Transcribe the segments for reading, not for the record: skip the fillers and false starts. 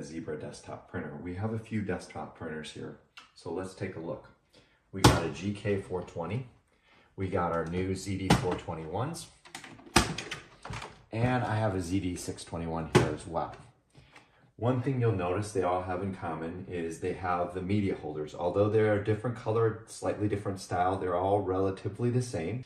a Zebra desktop printer. We have a few desktop printers here, so let's take a look. We got a GK420, we got our new ZD421s, and I have a ZD621 here as well. One thing you'll notice they all have in common is they have the media holders. Although they're different color, slightly different style, they're all relatively the same.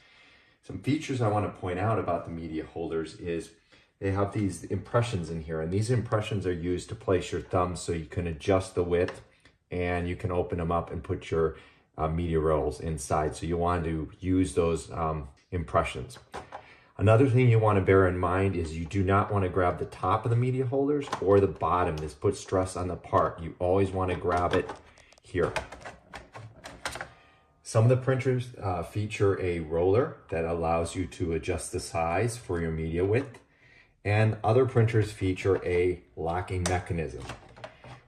Some features I want to point out about the media holders is they have these impressions in here, and these impressions are used to place your thumb so you can adjust the width and you can open them up and put your media rolls inside. So you want to use those impressions. Another thing you want to bear in mind is you do not want to grab the top of the media holders or the bottom. This puts stress on the part. You always want to grab it here. Some of the printers feature a roller that allows you to adjust the size for your media width, and other printers feature a locking mechanism.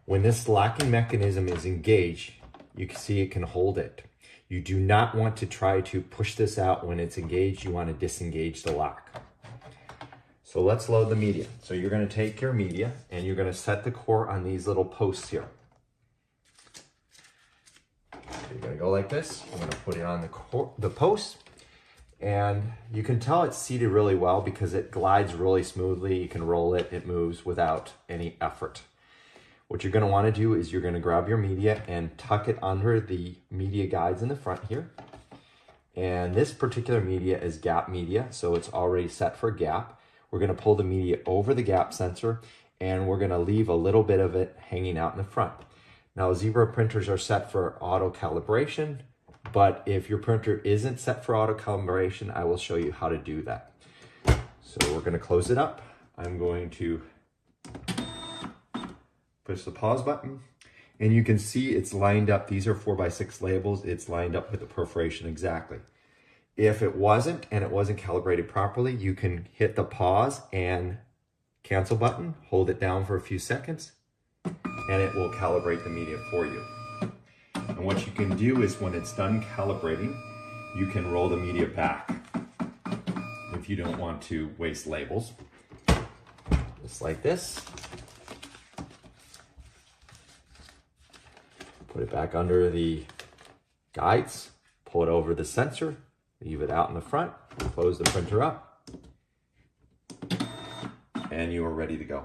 When this locking mechanism is engaged, you can see it can hold it. You do not want to try to push this out when it's engaged. You want to disengage the lock. So let's load the media. So you're going to take your media and you're going to set the core on these little posts here. You're going to go like this. I'm going to put it on the post, and you can tell it's seated really well because it glides really smoothly. You can roll it, it moves without any effort. What you're going to want to do is you're going to grab your media and tuck it under the media guides in the front here. And this particular media is gap media, so it's already set for gap. We're going to pull the media over the gap sensor, and we're going to leave a little bit of it hanging out in the front. Now, Zebra printers are set for auto calibration, but if your printer isn't set for auto calibration, I will show you how to do that. So we're going to close it up. I'm going to push the pause button, and you can see it's lined up. These are 4x6 labels. It's lined up with the perforation exactly. If it wasn't, and it wasn't calibrated properly, you can hit the pause and cancel button, hold it down for a few seconds, and it will calibrate the media for you. And what you can do is when it's done calibrating, you can roll the media back if you don't want to waste labels. Just like this. Put it back under the guides, pull it over the sensor, leave it out in the front, close the printer up, and you are ready to go.